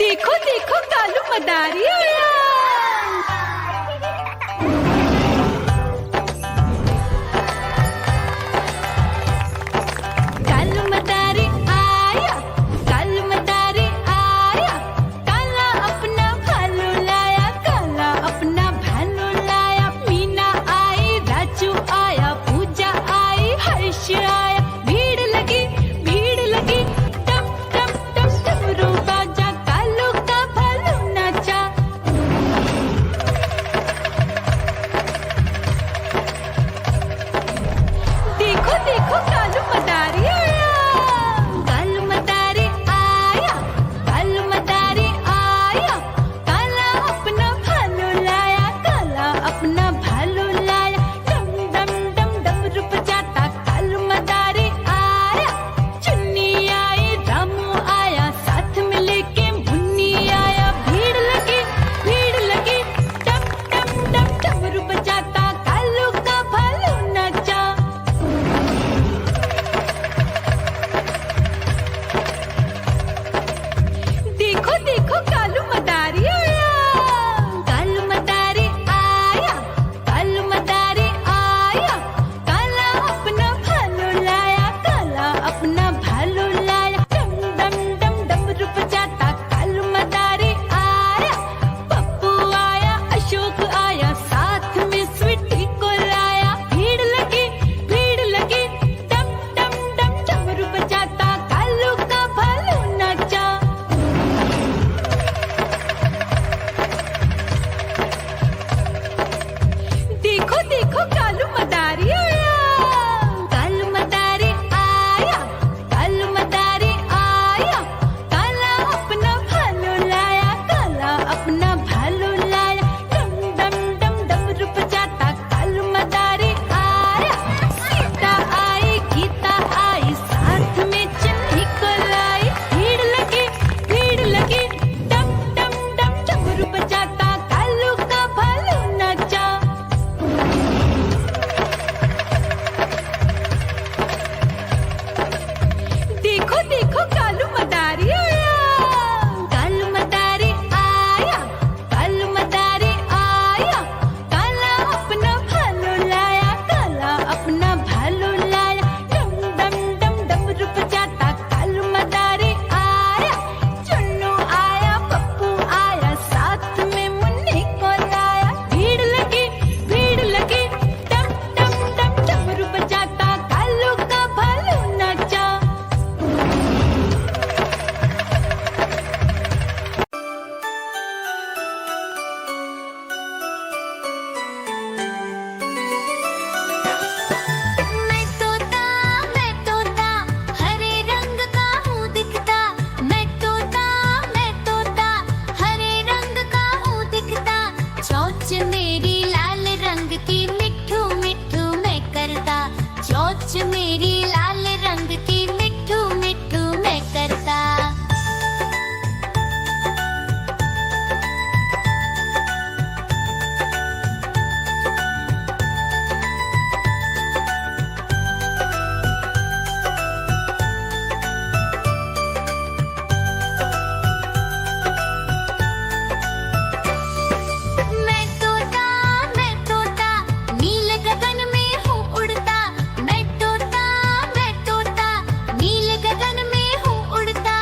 देखो देखो कालू मदारी आया। कालू मदारी आया, कालू मदारी आया। काला अपना भालू लाया, काला अपना भालू लाया। मीना आई, राजू आया, पूजा आई, हर्ष आया। भीड़ लगी टम टम टम डमरू बाजा, कालू का भालू नाचा। देखो देखो कालू मदारी आया, कालू मदारी आया, कालू मदारी आया। काला अपना भालू लाया, काला अपना भालू लाया। डम डम डम डमरू बजाता कालू मदारी आया। चुन्नी आई, रामू आया, साथ में लेके मुन्नी आया। भीड़ लगी टम टम टम डमरू बजाता कालू का भालू नाचा। देखो देखो कालू मदारी आया, कालू मदारी आया, कालू मदारी आया। काला अपना भालू लाया, काला अपना भालू लाया। डम डम डम डमरू बजाता कालू मदारी आया। पप्पू आया, अशोक आया, साथ में स्वीटी को लाया। भीड़ लगी टम टम टम डमरू बजाता कालू का भालू नाचा। देखो देखो कालू मदारी आया, कालू मदारी आया, कालू मदारी आया। काला अपना भालू लाया, काला अपना भालू लाया। डम डम डम डमरू बजाता कालू मदारी आया। सीता आई, गीता आई, साथ में चन्नी को लाई। भीड़ लगी टम टम टम डमरू बजाता कालू का भालू नाचा। देखो देखो कालू मदारी आया, कालू मदारी आया, कालू मदारी आया। काला अपना भालू लाया, काला अपना भालू लाया। डम डम डम डमरू बजाता कालू मदारी आया। चुन्नू आया, पप्पू आया, साथ में मुन्नी को लाया। भीड़ लगी टम टम टम डमरू बजाता कालू का भालू नाचा। मैं तोता हरे रंग का हूँ दिखता। मैं तोता हरे रंग का हूँ दिखता। चोंच मेरी लाल रंग की, मिट्ठू मिट्ठू मैं करता। चोंच मेरी लाल रंग की, मिट्ठू मिट्ठू मैं करता। मैं तोता नील गगन में हूँ उड़ता। मैं तोता नील गगन में हूँ उड़ता।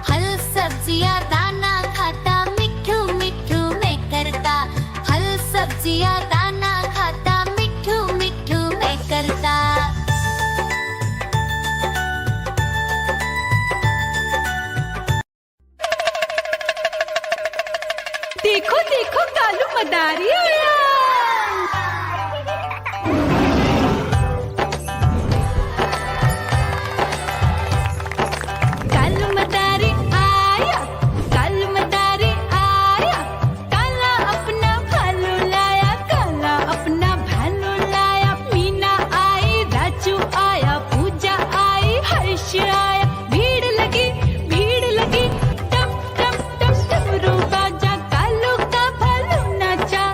फल सब्जियाँ दाना खाता, मिट्ठू मिट्ठू मैं करता। फल सब्जियाँ दाना खाता, मिट्ठू मिट्ठू मैं करता। देखो देखो कालू मदारी आया। कालू मदारी आया, कालू मदारी आया। काला अपना भालू लाया, काला अपना भालू लाया। मीना आई, राजू आया, पूजा आई, हर्ष आया। भीड़ लगी टम टम टम डमरू बाजा, कालू का भालू नाचा।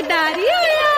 मदारी उड़ा।